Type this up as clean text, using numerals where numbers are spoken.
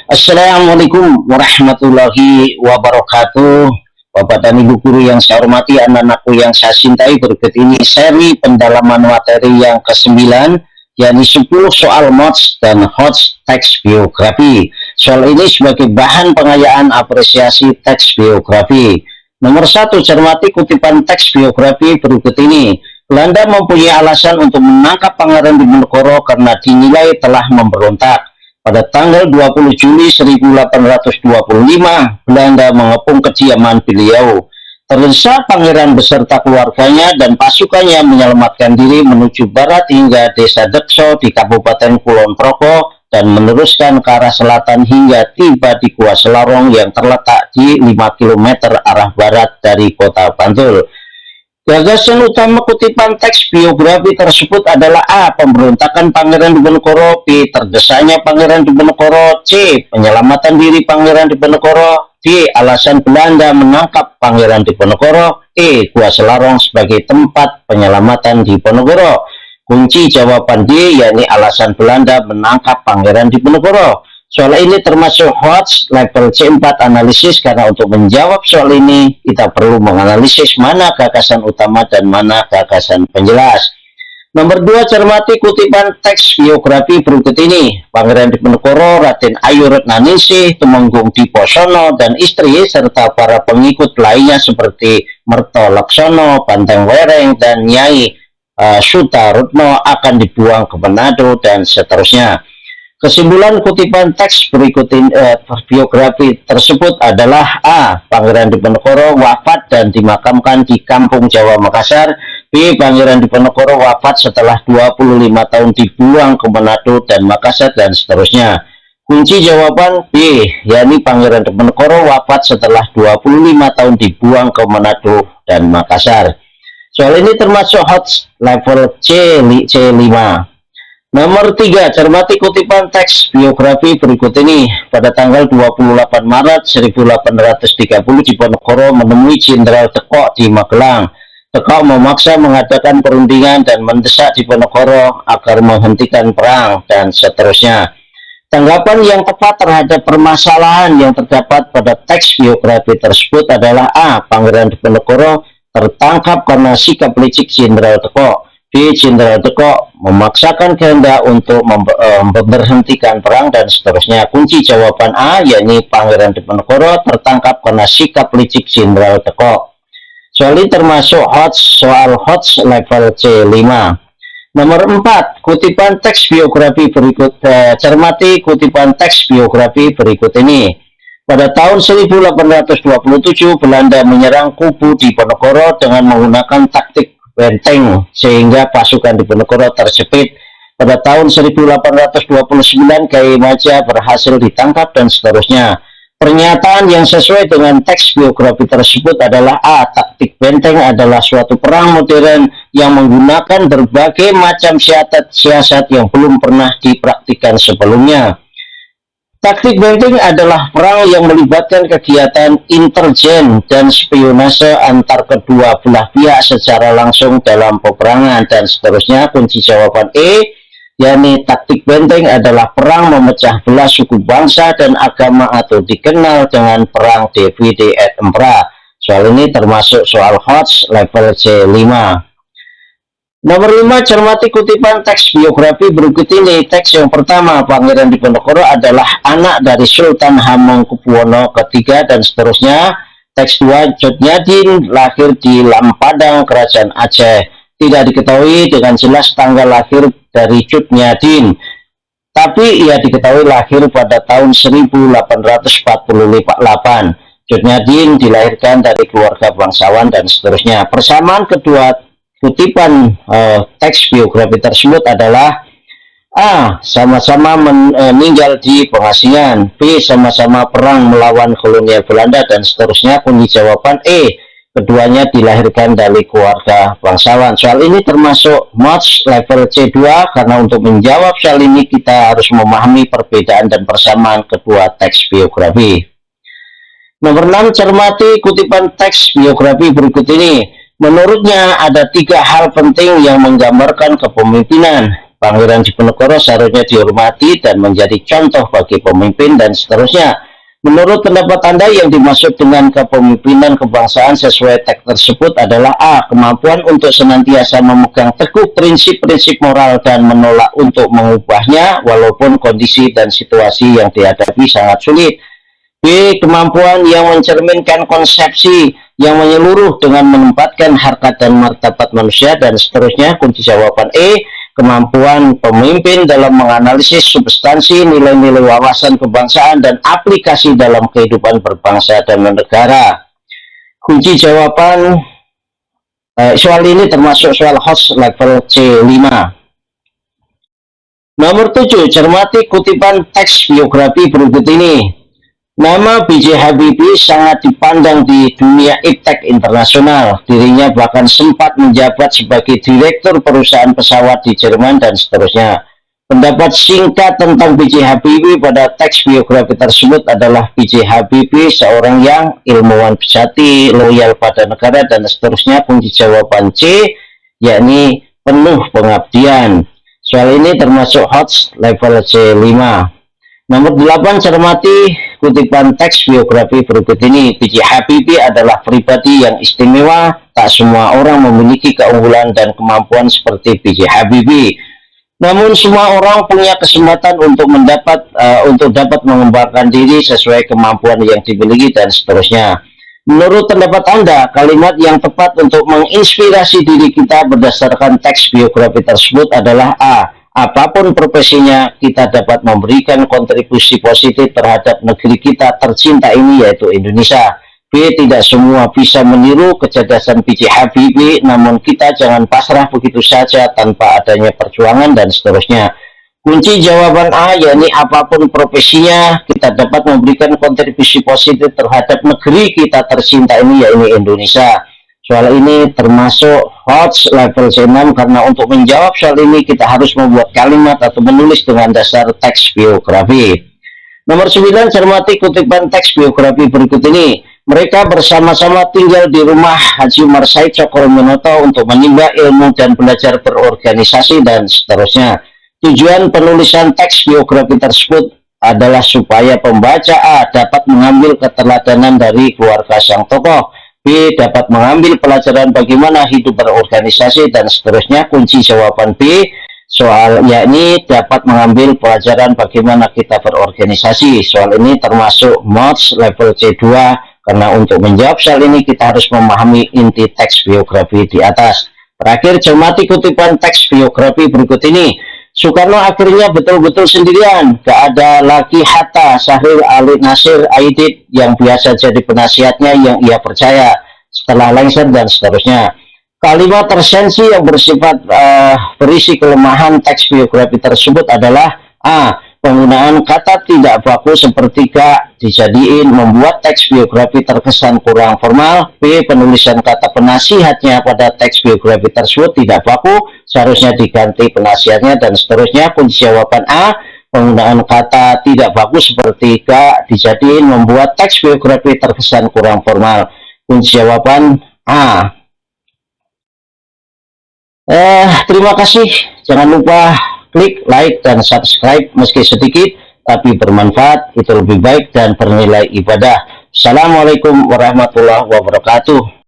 Assalamualaikum warahmatullahi wabarakatuh. Bapak dan Ibu guru yang saya hormati, anak-anakku yang saya cintai, berikut ini seri pendalaman materi yang ke-9, yakni 10 soal MOTS dan HOTS teks biografi. Soal ini sebagai bahan pengayaan apresiasi teks biografi. Nomor 1, cermati kutipan teks biografi berikut ini. Belanda mempunyai alasan untuk menangkap Pangeran Diponegoro karena dinilai telah memberontak. Pada tanggal 20 Juli 1825, Belanda mengepung kediaman beliau. Terdesak Pangeran beserta keluarganya dan pasukannya menyelamatkan diri menuju barat hingga desa Dekso di Kabupaten Kulon Progo dan meneruskan ke arah selatan hingga tiba di Gua Selarong yang terletak di 5 km arah barat dari kota Bantul. Gagasan utama kutipan teks biografi tersebut adalah A. Pemberontakan Pangeran Diponegoro, B. Terdesaknya Pangeran Diponegoro, C. Penyelamatan diri Pangeran Diponegoro, D. Alasan Belanda menangkap Pangeran Diponegoro, E. Gua Selarong sebagai tempat penyelamatan Diponegoro. Kunci jawaban D, yakni alasan Belanda menangkap Pangeran Diponegoro. Soal ini termasuk HOTS level C4 analisis karena untuk menjawab soal ini kita perlu menganalisis mana gagasan utama dan mana gagasan penjelas. Nomor 2, cermati kutipan teks biografi berikut ini. Pangeran Diponegoro, Raden Ayu Retnaningsih, Tumenggung Diposono dan istri serta para pengikut lainnya seperti Merto Laksono, Banteng Wereng dan Nyai Sutarutno akan dibuang ke Manado dan seterusnya. Kesimpulan kutipan teks berikut biografi tersebut adalah A. Pangeran Diponegoro wafat dan dimakamkan di Kampung Jawa Makassar. B. Pangeran Diponegoro wafat setelah 25 tahun dibuang ke Manado dan Makassar dan seterusnya. Kunci jawaban B, yakni Pangeran Diponegoro wafat setelah 25 tahun dibuang ke Manado dan Makassar. Soal ini termasuk HOTS level C5. Nomor 3, cermati kutipan teks biografi berikut ini. Pada tanggal 28 Maret 1830, Diponegoro menemui Jenderal Dekok di Magelang. Dekok memaksa mengadakan perundingan dan mendesak Diponegoro agar menghentikan perang dan seterusnya. Tanggapan yang tepat terhadap permasalahan yang terdapat pada teks biografi tersebut adalah A. Pangeran Diponegoro tertangkap karena sikap licik Jenderal Dekok. B. Jenderal Dekok memaksakan kehendak untuk memberhentikan perang dan seterusnya. Kunci jawaban A, yakni Pangeran Diponegoro tertangkap karena sikap licik Jenderal Dekok. Soal ini termasuk soal HOTS level C5. Nomor 4, kutipan teks biografi berikut. Cermati kutipan teks biografi berikut ini. Pada tahun 1827, Belanda menyerang kubu Diponegoro dengan menggunakan taktik benteng sehingga pasukan Diponegoro terjepit. Pada tahun 1829 Kiai Maja berhasil ditangkap dan seterusnya. Pernyataan yang sesuai dengan teks biografi tersebut adalah A. Taktik benteng adalah suatu perang modern yang menggunakan berbagai macam siasat yang belum pernah dipraktikkan sebelumnya. Taktik benteng adalah perang yang melibatkan kegiatan intelijen dan spionase antar kedua belah pihak secara langsung dalam peperangan dan seterusnya. Kunci jawaban E, yakni taktik benteng adalah perang memecah belah suku bangsa dan agama atau dikenal dengan perang Divide et Impera. Soal ini termasuk soal HOTS level C5. Nomor 5, cermati kutipan teks biografi berikut ini. Teks yang pertama, Pangeran Diponegoro adalah anak dari Sultan Hamengkubuwono III dan seterusnya. Teks 2, Cutnyadin lahir di Lampadang, Kerajaan Aceh. Tidak diketahui dengan jelas tanggal lahir dari Cutnyadin, tapi ia diketahui lahir pada tahun 1848. Cutnyadin dilahirkan dari keluarga bangsawan dan seterusnya. Persamaan kedua kutipan teks biografi tersebut adalah A. Sama-sama meninggal di pengasingan, B. Sama-sama perang melawan kolonial Belanda dan seterusnya. Kunci jawaban E, keduanya dilahirkan dari keluarga bangsawan. Soal ini termasuk MOTS level C2 karena untuk menjawab soal ini kita harus memahami perbedaan dan persamaan kedua teks biografi. Nomor 6, cermati kutipan teks biografi berikut ini. Menurutnya ada 3 hal penting yang menggambarkan kepemimpinan. Pangeran Diponegoro seharusnya dihormati dan menjadi contoh bagi pemimpin dan seterusnya. Menurut pendapat Anda, yang dimaksud dengan kepemimpinan kebangsaan sesuai teks tersebut adalah A. Kemampuan untuk senantiasa memegang teguh prinsip-prinsip moral dan menolak untuk mengubahnya walaupun kondisi dan situasi yang dihadapi sangat sulit. B. Kemampuan yang mencerminkan konsepsi yang menyeluruh dengan menempatkan harkat dan martabat manusia dan seterusnya. Kunci jawaban E. Kemampuan pemimpin dalam menganalisis substansi nilai-nilai wawasan kebangsaan dan aplikasi dalam kehidupan berbangsa dan bernegara. Kunci jawaban soal ini termasuk soal host level C5. Nomor 7, cermati kutipan teks biografi berikut ini. Nama B.J. Habibie sangat dipandang di dunia iptek internasional. Dirinya bahkan sempat menjabat sebagai direktur perusahaan pesawat di Jerman dan seterusnya. Pendapat singkat tentang B.J. Habibie pada teks biografi tersebut adalah B.J. Habibie seorang yang ilmuwan sejati, loyal pada negara dan seterusnya. Kunci jawaban C, yakni penuh pengabdian. Soal ini termasuk hot level C5. Nomor 8, cermati kutipan teks biografi berikut ini. B.J. Habibie adalah pribadi yang istimewa. Tak semua orang memiliki keunggulan dan kemampuan seperti B.J. Habibie. Namun semua orang punya kesempatan untuk dapat mengembangkan diri sesuai kemampuan yang dimiliki dan seterusnya. Menurut pendapat Anda, kalimat yang tepat untuk menginspirasi diri kita berdasarkan teks biografi tersebut adalah A. Apapun profesinya, kita dapat memberikan kontribusi positif terhadap negeri kita tercinta ini, yaitu Indonesia. B. Tidak semua bisa meniru kecerdasan B.J. Habibie, namun kita jangan pasrah begitu saja tanpa adanya perjuangan dan seterusnya. Kunci jawaban A, yakni apapun profesinya, kita dapat memberikan kontribusi positif terhadap negeri kita tercinta ini, yaitu Indonesia. Soal ini termasuk hot level C6 karena untuk menjawab soal ini kita harus membuat kalimat atau menulis dengan dasar teks biografi. Nomor 9, cermati kutipan teks biografi berikut ini. Mereka bersama-sama tinggal di rumah Haji Umar Said Cokroaminoto untuk menimba ilmu dan belajar berorganisasi dan seterusnya. Tujuan penulisan teks biografi tersebut adalah supaya pembaca A dapat mengambil keteladanan dari keluarga sang tokoh, B dapat mengambil pelajaran bagaimana hidup berorganisasi dan seterusnya. Kunci jawaban B soal yakni dapat mengambil pelajaran bagaimana kita berorganisasi. Soal ini termasuk mods level C2 karena untuk menjawab soal ini kita harus memahami inti teks biografi di atas. Terakhir, cermati kutipan teks biografi berikut ini. Soekarno akhirnya betul-betul sendirian. Gak ada lagi Hatta, Syahrir, Ali Nasir, Aidit yang biasa jadi penasihatnya yang ia percaya setelah lengser dan seterusnya. Kalimat tersensi yang bersifat berisi kelemahan teks biografi tersebut adalah A. Penggunaan kata tidak baku sepertiga dijadiin membuat teks biografi terkesan kurang formal. B. Penulisan kata penasihatnya pada teks biografi tersebut tidak baku, seharusnya diganti penasihatnya dan seterusnya. Kunci jawaban A. Penggunaan kata tidak baku sepertiga dijadiin membuat teks biografi terkesan kurang formal. Kunci jawaban A. Terima kasih. Jangan lupa klik like dan subscribe, meski sedikit tapi bermanfaat, itu lebih baik dan bernilai ibadah. Assalamualaikum warahmatullahi wabarakatuh.